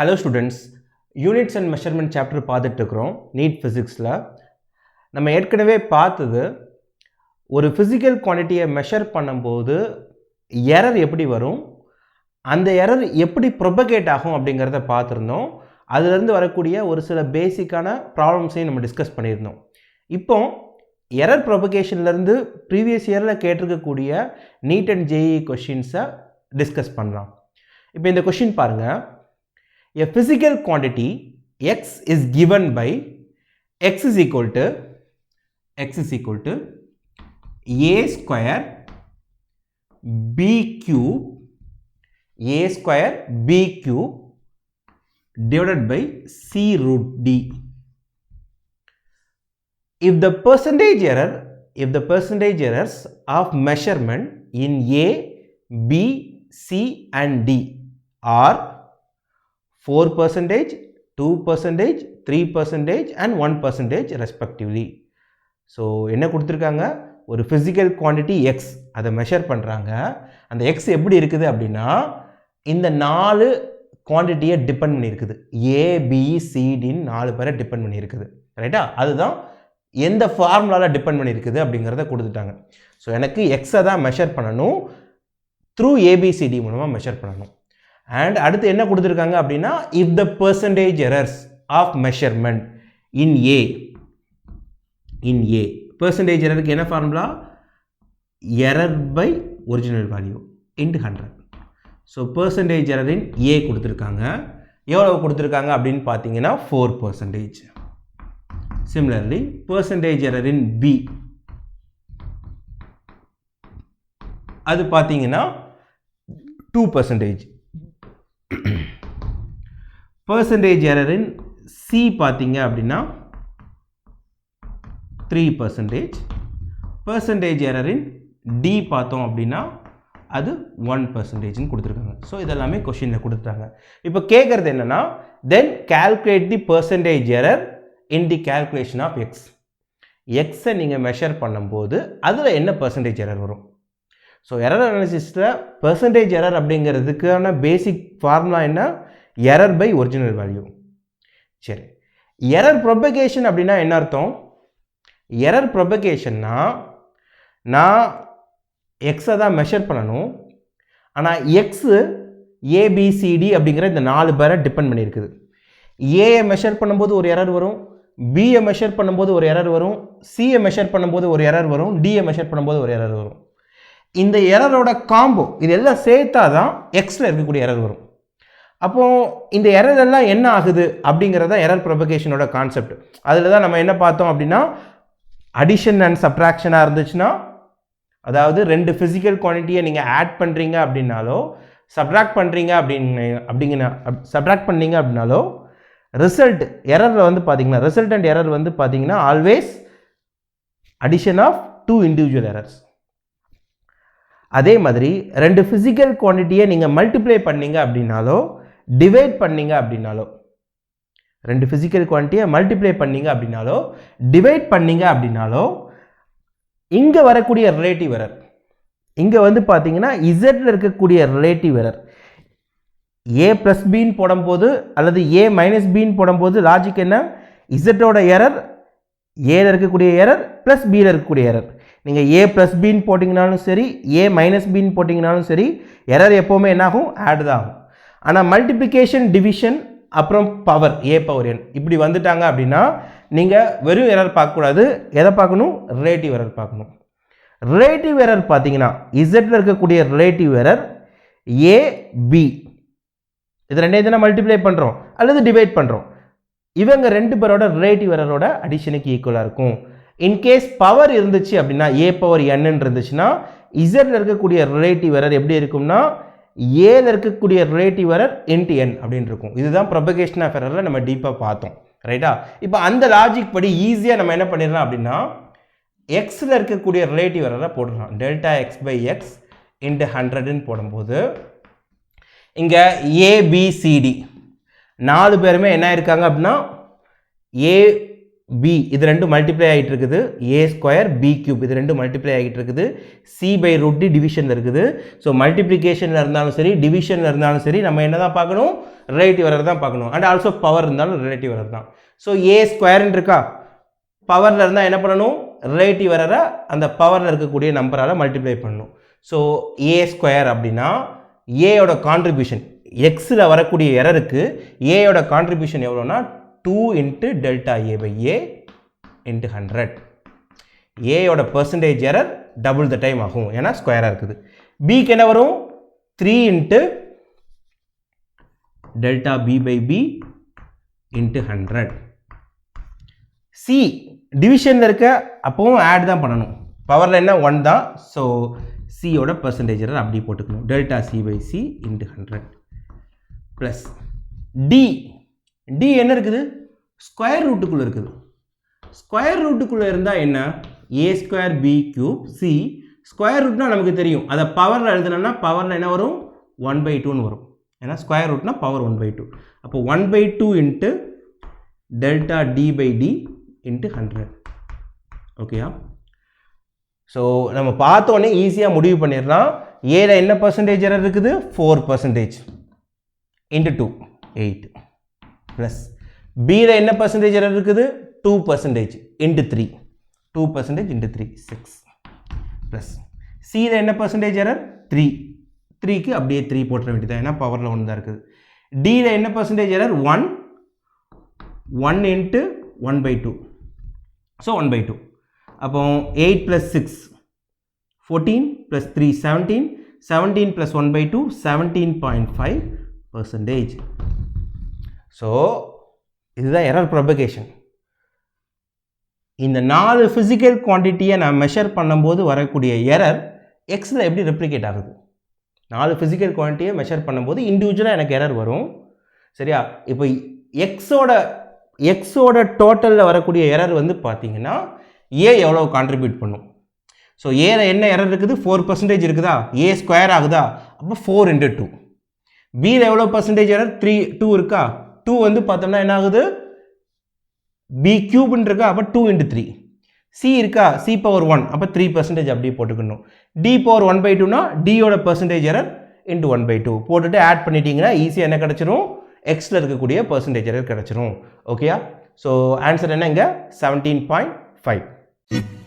Hello students, Units and Measurement chapter பார்த்துட்டு இருக்கிறோம் NEET Physicsல. நம்ம ஏற்கனவே பார்த்தது ஒரு physical quantityயை measure பண்ணும்போது error எப்படி வரும், அந்த error எப்படி propagate ஆகும் அப்படிங்கறத பார்த்திருந்தோம். அதில இருந்து வரக்கூடிய ஒரு சில பேசிக்கான ப்ராப்ளம்ஸையும் நம்ம டிஸ்கஸ் பண்ணியிருந்தோம். இப்போ error propagationல இருந்து previous yearல கேட்டிருக்கக்கூடிய NEET and JEE questions-ஐ டிஸ்கஸ் பண்ணலாம். இப்போ இந்த क्वेश्चन பாருங்க. A physical quantity x is given by x is equal to a square b cube divided by c root d. If the percentage errors of measurement in a, b, c and d are 4%, 2%, 3% and 1% respectively. So என்ன கொடுத்திருக்காங்க, ஒரு physical quantity x அதை measure பண்றாங்க. அந்த x எப்படி இருக்குது அப்படின்னா இந்த நாலு குவாண்டிட்டியை டிபெண்ட் பண்ணி இருக்குது. a, b, c, d ன்னு நாலு பேரை டிபெண்ட் பண்ணி இருக்குது. ரைட்டா? அதுதான் எந்த ஃபார்முலால டிபெண்ட் பண்ணி இருக்குது அப்படிங்கறத கொடுத்துட்டாங்க. சோ எனக்கு x தான் மெஷர் பண்ணனும். through abcd மூலமா மெஷர் பண்ணனும். And அடுத்து என்ன கொடுத்திருக்காங்க அப்படினா if the percentage errors of measurement in a percentage error க்கு என்ன formula, error by original value into 100. so percentage error in a கொடுத்திருக்காங்க. எவ்வளவு கொடுத்திருக்காங்க அப்படினு பாத்தீங்கன்னா 4%. similarly percentage error in b அது பாத்தீங்கன்னா 2%. percentage error in c பாத்தீங்க அப்படினா 3%. percentage error in d பார்த்தோம் அப்படினா அது 1% ன்னு கொடுத்திருக்காங்க. சோ இதெல்லாம் क्वेश्चनல கொடுத்தாங்க. இப்போ கேக்குறது என்னன்னா then calculate the percentage error in the calculation of x. x நீங்க மெஷர் பண்ணும்போது அதுல என்ன percentage error வரும். So error analysisல percentage error அப்படிங்கிறதுக்கான பேசிக் ஃபார்முலா என்ன, error by original value. சரி, error propagation அப்படினா என்ன அர்த்தம்? error propagationனா நான் x தான் மெஷர் பண்ணனும். ஆனா x a b c d அப்படிங்கற இந்த நாலு பேரை டிபெண்ட் பண்ணி இருக்குது. a ஐ மெஷர் பண்ணும்போது ஒரு எரர் வரும், b ஐ மெஷர் பண்ணும்போது ஒரு எரர் வரும், c ஐ மெஷர் பண்ணும்போது ஒரு எரர் வரும், d ஐ மெஷர் பண்ணும்போது ஒரு எரர் வரும். இந்த எரரோட காம்போ இதெல்லாம் சேர்த்தாதான் x ல இருக்கக்கூடிய எரர் வரும். அப்போ இந்த எரர் எல்லாம் என்ன ஆகுது அப்படிங்கறத எரர் ப்ரோபகேஷனோட கான்செப்ட். அதுல தான் நம்ம என்ன பார்த்தோம் அப்படினா அடிஷன் அண்ட் சப்ட்ராக்ஷனா இருந்துச்சுனா, அதாவது ரெண்டு physical குவாண்டிட்டியை நீங்க ஆட் பண்றீங்க அப்படினாலோ சப்ட்ராக்ட் பண்றீங்க அப்படினாலோ ரிசல்ட் எரர்ல வந்து பாத்தீங்கன்னா ரிசல்டன்ட் எரர் வந்து பாத்தீங்கன்னா always addition of two individual errors. அதே மாதிரி ரெண்டு physical குவாண்டிட்டியை நீங்க மல்டிப்ளை பண்ணீங்க அப்படினாலோ டிவைட் பண்ணீங்க அப்படினாலோ ரெண்டு physical குவாண்டிட்டியை மல்டிப்ளை பண்ணீங்க அப்படினாலோ டிவைட் பண்ணீங்க அப்படினாலோ இங்க வரக்கூடிய ரிலேட்டிவ் எரர் இங்க வந்து பாத்தீங்கன்னா z ல இருக்கக்கூடிய relative error a plus b ன்னு போடும்போது அல்லது a minus b ன்னு போடும்போது லாஜிக் என்ன, z ஓட எரர் a ல இருக்கக்கூடிய எரர் plus b ல இருக்கக்கூடிய எரர். நீங்க a plus b ன்னு போடிங்கனாலும் சரி a minus b ன்னு போடிங்கனாலும் சரி எரர் எப்பவுமே என்ன ஆகும், ஆட் தான் ஆகும். ஆனா மல்டிப்ளிகேஷன் டிவிஷன் அப்புறம் பவர் a power n இப்படி வந்துட்டாங்க அப்படினா நீங்க வெறும் எரர் பார்க்க கூடாது, எதை பார்க்கணும், ரிலேட்டிவ் எரர் பார்க்கணும். ரிலேட்டிவ் எரர் பாத்தீங்கன்னா z ல இருக்கக்கூடிய ரிலேட்டிவ் எரர் a b இது ரெண்டையும் தான மல்டிப்ளை பண்றோம் அல்லது டிவைட் பண்றோம். இவங்க ரெண்டு பேரோட ரிலேட்டிவ் எரரோட அடிஷனுக்கு ஈக்குவலா இருக்கும். in case பவர் இருந்துச்சு அப்படினா a power n ன்னு இருந்துச்சுனா z ல இருக்கக்கூடிய ரிலேட்டிவ் எரர் எப்படி இருக்கும்னா a ல இருக்கக்கூடிய ரிலேட்டிவ் எரர் into n அப்படினு இருக்கும். இதுதான் propagation of errorல நம்ம டீப்பா பார்த்தோம். ரைட்டா? இப்போ அந்த லாஜிக் படி ஈஸியா நம்ம என்ன பண்ணிரலாம் அப்படினா x ல இருக்கக்கூடிய ரிலேட்டிவ் எரரை போடுறோம். delta x by x into 100 ன்னு போடும்போது இங்க a b c d நாலு பேருமே என்ன இருக்காங்க அப்படினா a b இது ரெண்டும் மல்டிப்ளை ஆகிட்டு இருக்குது a ஸ்கொயர் b கியூப் இது ரெண்டும் மல்டிப்ளை ஆகிட்டு இருக்குது c பை ரூட் d டிவிஷனில் இருக்குது ஸோ மல்டிப்ளிகேஷனில் இருந்தாலும் சரி டிவிஷனில் இருந்தாலும் சரி நம்ம என்ன தான் பார்க்கணும் ரிலேட்டிவ் எரர் தான் பார்க்கணும் அண்ட் ஆல்சோ பவர் இருந்தாலும் ரிலேட்டிவ் எரர் தான் ஸோ a ஸ்கொயர்னு இருக்கா பவரில் இருந்தால் என்ன பண்ணணும் ரிலேட்டிவ் எரரை அந்த பவரில் இருக்கக்கூடிய நம்பரால் மல்டிப்ளை பண்ணணும் ஸோ a ஸ்கொயர் அப்படின்னா ஏயோட கான்ட்ரிபியூஷன் எக்ஸில் வரக்கூடிய எரருக்கு ஏயோட கான்ட்ரிபியூஷன் எவ்வளோனா 2 into delta A by A into 100 ஏயோட percentage error double the time ஆகும் ஏன்னா ஸ்கொயராக இருக்குது பிக்கு என்ன வரும் 3 into delta B by B into 100 C டிவிஷனில் இருக்க அப்போவும் ஆட் தான் பண்ணணும் பவரில் என்ன 1 தான் ஸோ சியோட percentage error அப்படி போட்டுக்கணும் delta C by C into 100 plus d என்ன இருக்குது ஸ்கொயர் ரூட்டுக்குள்ளே இருக்குது ஸ்கொயர் ரூட்டுக்குள்ளே இருந்தால் என்ன a square b cube c square ரூட்னா நமக்கு தெரியும் அதை பவரில் எழுதுனோம்னா பவரில் என்ன வரும் 1/2ன்னு வரும் ஏன்னா ஸ்கொயர் ரூட்னா பவர் 1/2 அப்போ 1/2 into delta T by T into 100 ஓகேயா ஸோ நம்ம பார்த்தோன்னே ஈஸியாக முடிவு பண்ணிடலாம் ஏல என்ன பர்சன்டேஜ் எரர் இருக்குது 4% இன்ட்டு 2 8 ப்ளஸ் பியில் என்ன பர்சன்டேஜ் எரர் இருக்குது 2% இன்ட்டு 3 2% இன்ட்டு 3 6 ப்ளஸ் சியில் என்ன பர்சன்டேஜ் எரர் 3க்கு அப்படியே 3 போட்டுற வேண்டியதான் ஏன்னா பவரில் 1 தான் இருக்குது டியில் என்ன பர்சன்டேஜ் எரர் 1 இன்ட்டு 1/2 ஸோ 1/2 அப்போ 8 + 6 14 + 3 17 17 + 1/2 17.5%. ஸோ இதுதான் எரர் ப்ரொபகேஷன் இந்த 4 ஃபிசிக்கல் குவான்டிட்டியை நான் மெஷர் பண்ணும்போது வரக்கூடிய எரர் எக்ஸில் எப்படி ரெப்ளிகேட் ஆகுது 4 ஃபிசிக்கல் குவான்டிட்டியை மெஷர் பண்ணும்போது இண்டிவிஜுவலாக எனக்கு எரர் வரும் சரியா இப்போ எக்ஸோட டோட்டலில் வரக்கூடிய எரர் வந்து பார்த்தீங்கன்னா ஏ எவ்வளோ கான்ட்ரிபியூட் பண்ணும் ஸோ ஏல என்ன எரர் இருக்குது 4% இருக்குதா ஏ ஸ்கொயர் ஆகுதா அப்போ 4 × 2 பியில் எவ்வளோ பர்சன்டேஜ் எரர் 2 இருக்கா 2 வந்து பார்த்தோம்னா என்ன ஆகுது பி கியூப்னு இருக்கா அப்போ 2 × 3 சி இருக்கா சி பவர் 1 அப்போ 3% அப்படியே போட்டுக்கணும் டி பவர் 1/2னா டியோட பர்சன்டேஜ் எரர் இன்ட்டு 1/2 போட்டுட்டு ஆட் பண்ணிட்டீங்கன்னா ஈஸியாக என்ன கிடச்சிரும் எக்ஸில் இருக்கக்கூடிய பர்சன்டேஜ் எரர் கிடச்சிரும் ஓகேயா ஸோ ஆன்சர் என்ன இங்கே 17.5